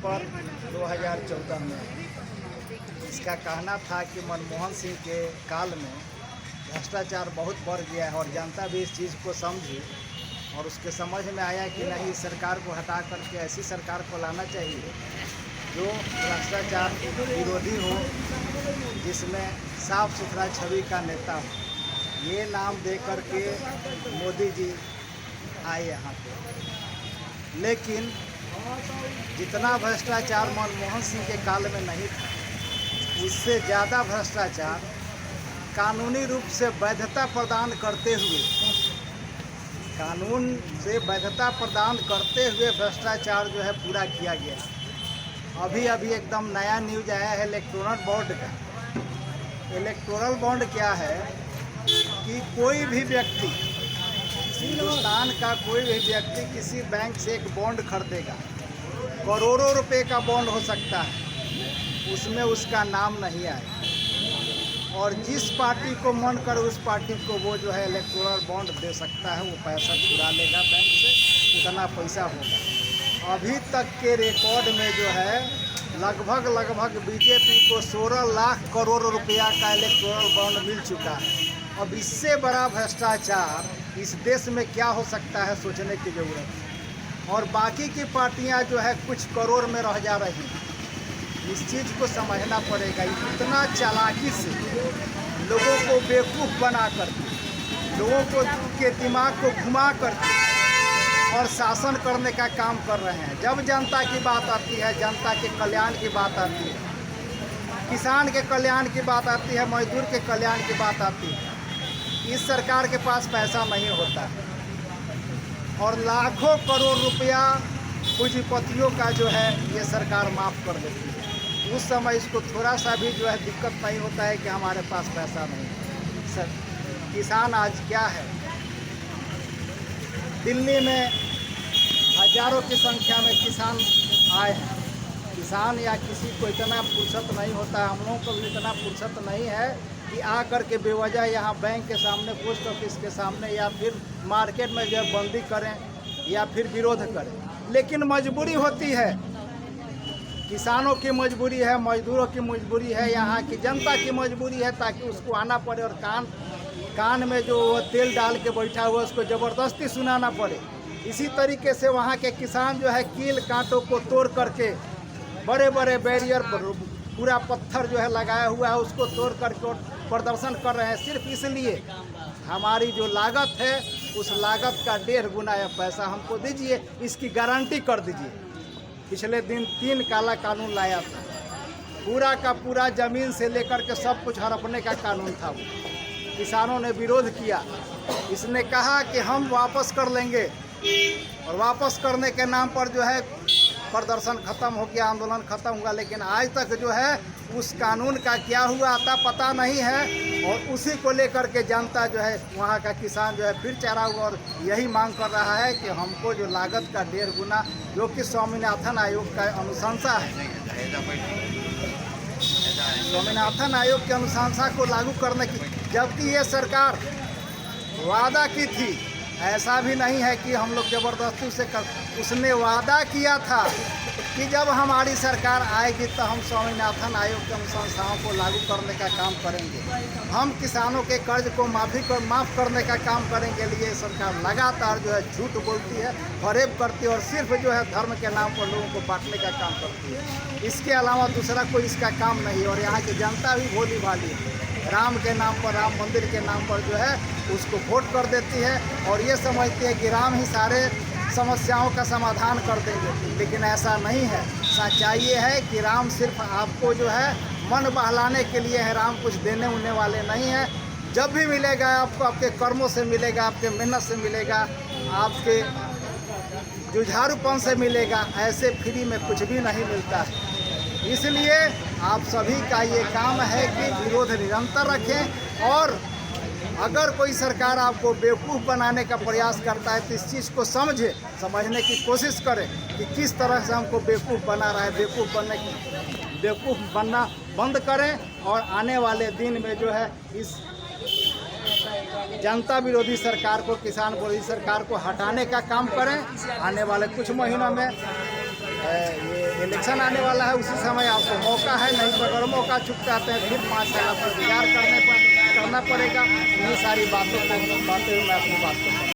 पर 2014 में इसका कहना था कि मनमोहन सिंह के काल में भ्रष्टाचार बहुत बढ़ गया है और जनता भी इस चीज़ को समझी और उसके समझ में आया कि नहीं, इस सरकार को हटा करके ऐसी सरकार को लाना चाहिए जो भ्रष्टाचार विरोधी हो, जिसमें साफ सुथरा छवि का नेता हो। ये नाम दे करके मोदी जी आए यहाँ पे, लेकिन जितना भ्रष्टाचार मनमोहन सिंह के काल में नहीं था, उससे ज़्यादा भ्रष्टाचार कानूनी रूप से वैधता प्रदान करते हुए, कानून से वैधता प्रदान करते हुए भ्रष्टाचार जो है पूरा किया गया। अभी एकदम नया न्यूज आया है इलेक्टोरल बॉन्ड का। इलेक्टोरल बॉन्ड क्या है कि कोई भी व्यक्ति, हिंदुस्तान का कोई भी व्यक्ति किसी बैंक से एक बॉन्ड खरीदेगा, करोड़ों रुपए का बॉन्ड हो सकता है, उसमें उसका नाम नहीं आए और जिस पार्टी को मन कर उस पार्टी को वो जो है इलेक्टोरल बॉन्ड दे सकता है, वो पैसा चुरा लेगा बैंक से, उतना पैसा होगा। अभी तक के रिकॉर्ड में जो है लगभग बीजेपी को 16 लाख करोड़ रुपया का इलेक्टोरल बॉन्ड मिल चुका है। अब इससे बड़ा भ्रष्टाचार इस देश में क्या हो सकता है, सोचने की ज़रूरत है। और बाकी की पार्टियां जो है कुछ करोड़ में रह जा रही हैं। इस चीज़ को समझना पड़ेगा। इतना चालाकी से लोगों को बेवकूफ़ बना कर, लोगों को के दिमाग को घुमा कर और शासन करने का काम कर रहे हैं। जब जनता की बात आती है, जनता के कल्याण की बात आती है, किसान के कल्याण की बात आती है, मजदूर के कल्याण की बात आती है, इस सरकार के पास पैसा नहीं होता और लाखों करोड़ रुपया पूंजीपतियों का जो है ये सरकार माफ़ कर देती है। उस समय इसको थोड़ा सा भी जो है दिक्कत नहीं होता है कि हमारे पास पैसा नहीं है। सर, किसान आज क्या है, दिल्ली में हजारों की संख्या में किसान आए हैं। किसान या किसी को इतना फुर्सत नहीं होता है, हम लोगों को भी इतना फुर्सत नहीं है कि आकर के बेवजह यहाँ बैंक के सामने, पोस्ट ऑफिस के सामने या फिर मार्केट में जो बंदी करें या फिर विरोध करें। लेकिन मजबूरी होती है, किसानों की मजबूरी है, मजदूरों की मजबूरी है, यहाँ की जनता की मजबूरी है, ताकि उसको आना पड़े और कान में जो तेल डाल के बैठा हुआ उसको ज़बरदस्ती सुनाना पड़े। इसी तरीके से वहाँ के किसान जो है कील कांटों को तोड़ करके, बड़े बड़े बैरियर पर पूरा पत्थर जो है लगाया हुआ है उसको तोड़ करके प्रदर्शन कर रहे हैं, सिर्फ इसलिए हमारी जो लागत है उस लागत का 1.5 गुना पैसा हमको दीजिए, इसकी गारंटी कर दीजिए। पिछले दिन 3 काला कानून लाया था, पूरा का पूरा ज़मीन से लेकर के सब कुछ हड़पने का कानून था। वो किसानों ने विरोध किया, इसने कहा कि हम वापस कर लेंगे और वापस करने के नाम पर जो है प्रदर्शन ख़त्म हो गया, आंदोलन ख़त्म हुआ। लेकिन आज तक जो है उस कानून का क्या हुआ आता पता नहीं है और उसी को लेकर के जनता जो है, वहाँ का किसान जो है फिर चढ़ा हुआ और यही मांग कर रहा है कि हमको जो लागत का 1.5 गुना, जो कि स्वामीनाथन आयोग का अनुशंसा है, स्वामीनाथन आयोग की अनुशंसा को लागू करने की, जबकि ये सरकार वादा की थी। ऐसा भी नहीं है कि हम लोग ज़बरदस्ती उसे उसने वादा किया था कि जब हमारी सरकार आएगी तो हम स्वामीनाथन आयोग की अनुशंसाओं को लागू करने का काम करेंगे, हम किसानों के कर्ज को माफ़ करने का काम करेंगे। लिए सरकार लगातार जो है झूठ बोलती है, फरेब करती है और सिर्फ जो है धर्म के नाम पर लोगों को बांटने का काम करती है। इसके अलावा दूसरा कोई इसका काम नहीं। और यहाँ की जनता भी भोली भाली है, राम के नाम पर, राम मंदिर के नाम पर जो है उसको वोट कर देती है और ये समझती है कि राम ही सारे समस्याओं का समाधान कर देंगे। लेकिन ऐसा नहीं है। सच्चाई ये है कि राम सिर्फ आपको जो है मन बहलाने के लिए है, राम कुछ देने उन्ने वाले नहीं हैं। जब भी मिलेगा आपको आपके कर्मों से मिलेगा, आपके मेहनत से मिलेगा, आपके जुझारूपन से मिलेगा। ऐसे फ्री में कुछ भी नहीं मिलता है। इसलिए आप सभी का ये काम है कि विरोध निरंतर रखें और अगर कोई सरकार आपको बेवकूफ़ बनाने का प्रयास करता है तो इस चीज़ को समझने की कोशिश करें कि किस तरह से हमको बेवकूफ़ बना रहा है। बेवकूफ़ बनना बंद करें और आने वाले दिन में जो है इस जनता विरोधी सरकार को, किसान विरोधी सरकार को हटाने का काम करें। आने वाले कुछ महीनों में ये इलेक्शन आने वाला है, उसी समय आपको मौका है, नहीं तो अगर मौका चूक जाते हैं फिर 5 साल आपको इंतजार करना पड़ेगा। इन्हीं सारी बातों मैं अपनी बात को